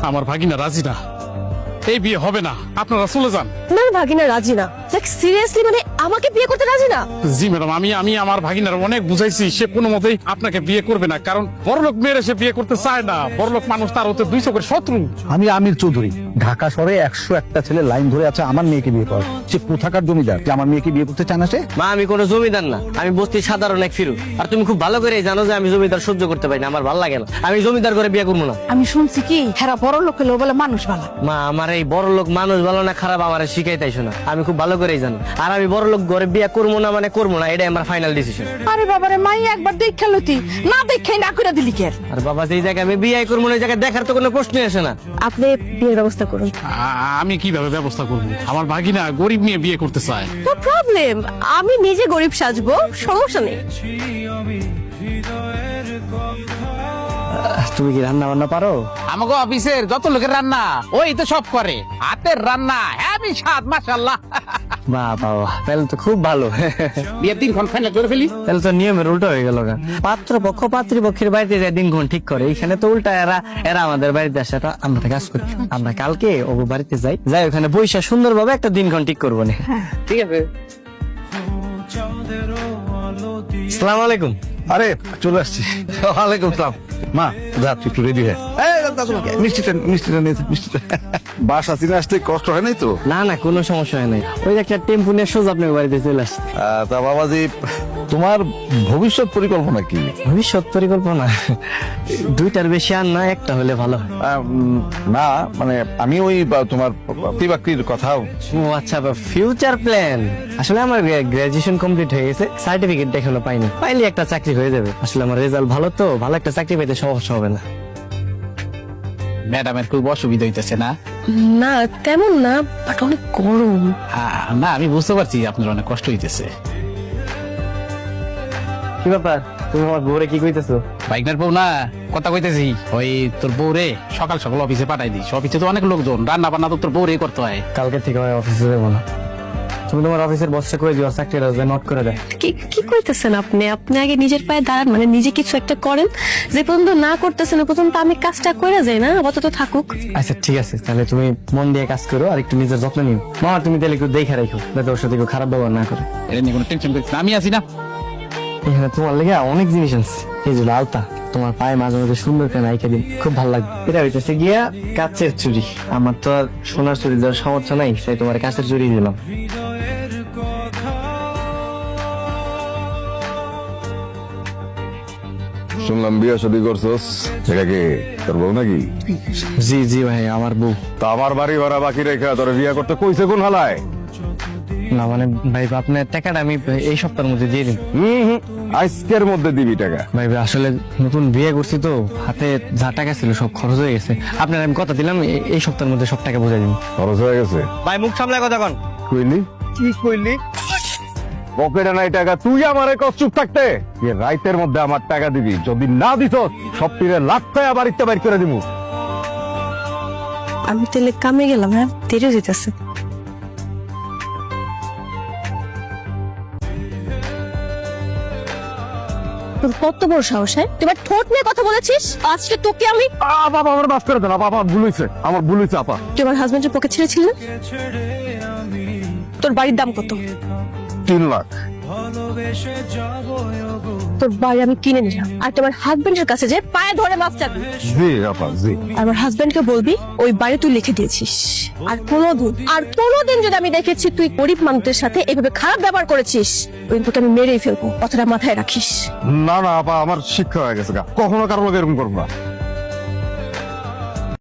আমার ভাগিনা রাজি না, এই বিয়ে হবে না, আপনারা চলে যান। না ভাগিনা রাজি না, লাইক সিরিয়াসলি, মানে আমাকে বিয়ে করতে রাজি না? জি ম্যাডাম, আমি আমার ভাগিনার অনেক বুঝাইছি, সে কোনো মতেই আপনাকে বিয়ে করবে না, কারণ বড়লোক মেয়ের সে বিয়ে করতে চায় না। বড়লোক মানুষ তার হতে 200 করে শত্রু। আমি আমির চৌধুরী, ঢাকা শহরে 101টা ছেলে লাইন ধরে আছে আমার মেয়েকে বিয়ে করার। সে কোথাকার জমিদার যে আমার মেয়েকে বিয়ে করতে চায় না? সে মা, আমি কোনো জমিদার না, আমি বস্তির সাধারণ এক ফিরু। আর তুমি খুব ভালো করে জানো যে আমি জমিদার সহ্য করতে পারি না, আমার ভালো লাগে না। আমি জমিদার করে বিয়ে করবো না। আমি শুনছি কি হেরা বড় লোক হলেও বলে মানুষ ভালো। মা, আমার এই বড় লোক মানুষ ভালো না খারাপ আমার শিখাইতেইছো না, আমি খুব ভালো করেই জানি। আর আমি বড় লোক ঘরে বিয়ে করবো না মানে করবো না, এটাই আমার ফাইনাল ডিসিশন। আরে বাবারে মাই, একবার দেখা লতি না, দেখাই না করে দিলি কে? আর বাবা, যেই জায়গায় আমি বিয়ে করবো না, ওই জায়গায় দেখার তো কোনো প্রশ্নই আসে না। আপনি বিয়ের ব্যবস্থা করুন। আমি কিভাবে ব্যবস্থা করব? আমার ভাগিনা গরিব মেয়ে বিয়ে করতে চায়। নো প্রবলেম, আমি নিজে গরিব সাজবো, সমস্যা নেই। তুমি কি রান্না বান্না পারো? আমাকে অফিসের যত লোকের রান্না ওই তো সব করে, হাতের রান্না হ্যাভি স্বাদ, মাশাআল্লাহ। বাহ বাহ, তাহলে তো খুব ভালো। বিয়ের দিনক্ষণ ফাইনাল করে ফেলি। তাহলে তো নিয়মের উল্টো হয়ে গেল। পাত্র পক্ষ পাত্রীপক্ষের বাড়িতে যায় দিনক্ষণ ঠিক করে, এখানে তো উল্টা, এরা এরা আমাদের বাড়িতে আসে। আমরা কাজ করি, আমরা কালকে ওর বাড়িতে যাই ওখানে বৈশা সুন্দরভাবে একটা দিনক্ষণ ঠিক করবো না। ঠিক আছে। আসসালামু আলাইকুম। আরে চলে আসছি। ওয়ালাইকুম আসসালাম। মা যা, তুই একটু রেডি হয়ে মিষ্টিটা নিয়ে মিষ্টিটা। বাসা চিনে আসতে কষ্ট হয় নাই তো? না না, কোনো সমস্যা হয় নাই, ওই একটা টেম্পু নিয়ে সোজা আপনার বাড়িতে চলে আসছে। তা বাবাজি, তোমার ভবিষ্যৎ পরিকল্পনা কি? ভবিষ্যৎ পরিকল্পনা দুইটার বেশি আর না, একটা হলে ভালো হয়। না মানে আমি ওই তোমার চাকরির কথাও। ও আচ্ছা, ফিউচার প্ল্যান। আসলে আমার গ্রাজুয়েশন কমপ্লিট হয়ে গেছে, সার্টিফিকেট এখনো পাইনি, পাইলে একটা চাকরি হয়ে যাবে। আসলে আমার রেজাল্ট ভালো, তো ভালো একটা চাকরি পেতে সমস্যা হবে না। ম্যাডামের খুব অসুবিধা হইতেছে না? না তেমন না, বাট অনেক গরম। না, আমি বুঝতে পারছি আপনার অনেক কষ্ট হইতেছে। কি ব্যাপার, তুমি আমার বউরে কি কইতেছো? বাইকনার বউ না, কথা কইতেছি ওই তোর বউরে সকাল সকাল অফিসে পাঠাই দিস। অফিসে তো অনেক লোকজন, রান্না বান্না তো তোর বউরে করতে হয়। কালকে থেকে আমি অফিসে যাবো না। তুমি তোমার অফিসের বসে কই দিও চাকরিটা নোট করে দেয়। কি কি কইতেছেন আপনি? আপনি আগে নিজের পায়ে দাঁড়ান, মানে নিজে কিছু একটা করেন। যে পর্যন্ত না করতেছেন ওই পর্যন্ত আমি কাজটা করে যাই না, আপাতত থাকুক। আচ্ছা ঠিক আছে, তাহলে তুমি মন দিয়ে কাজ করো আর একটু নিজের যত্ন নিও। মামা, তুমি তাহলে একটু দেখে রাখো যাতে ওর সাথে কেউ খারাপ ব্যবহার না করে। এটা নিয়ে কোনো টেনশন করিস না, আমি আছি না। এখানে তোমার লেগে অনেক জিনিস আছে। এই যে আলতা, তোমার পায়ে মাঝে মাঝে সুন্দর করে নাইকে দিন, খুব ভালো লাগবে। এটা হইতেছে গিয়া কাচের চুড়ি। আমার তো আর সোনার চুড়ি দেওয়ার সামর্থ্য নাই, তাই তোমার কাচের চুড়ি দিলাম। শুনলাম বিয়ে শাদী করছস, এটা কি তোর বউ নাকি? জি জি ভাই, আমার বউ। তা আমার বাড়ি ভাড়া বাকি রেখা তোর বিয়ে করতে কইছে কোন হালায়? না মানে ভাই, আপনার টাকাটা আমি এই সপ্তাহের মধ্যে দিয়ে দিন। আজকের মধ্যে দিবি টাকা? ভাই আসলে নতুন বিয়ে করছি তো, হাতে যা টাকা ছিল সব খরচ হয়ে গেছে। আপনার আমি কথা দিলাম এই সপ্তাহের মধ্যে সব টাকা বুঝাই দিন। খরচ হয়ে গেছে? ভাই মুখ সামলায় কথা কন। কইলি কি কইলি? পকেটে নাই টাকা, তুই আমারে কষ্ট চুপ থাকতে রাইতের মধ্যে আমার টাকা দিবি। যদি না দিস সব তীরে লাখটায় বাড়িতে বাইর করে দিব। আমি তাহলে কামে গেলাম, হ্যাঁ, দেরি হইতেছে। তোর কত বড় সাহস, হ্যাঁ? তুই আমার ঠোঁট নিয়ে কথা বলেছিস, আজকে তোকে আমি। বাবা আমার মাফ করে দেন, বাবা ভুল হয়েছে, আমার ভুল হয়েছে আপা। তুই আমার হাজবেন্ডের পকেট ছেড়েছিলি না? তোর বাড়ির দাম কত? 3 লাখ। তোর বাড়ি আমি কিনে নিলাম, আর তোমার হাজবেন্ডের কাছে যে পায়ে ধরে মাফ চাবি। জি আপা জি। আমার হাজবেন্ডকে বলবি ওই বাড়ি তুই লিখে দিয়েছিস। আর কোনোদিন যদি আমি দেখেছি তুই গরিব মানুষের সাথে এভাবে খারাপ ব্যবহার করেছিস, ওই তোকে আমি মেরেই ফেলবো, কথাটা মাথায় রাখিস। না না আপা, আমার শিক্ষা হয়ে গেছে, কখনো কারো লোক এরকম করবো না।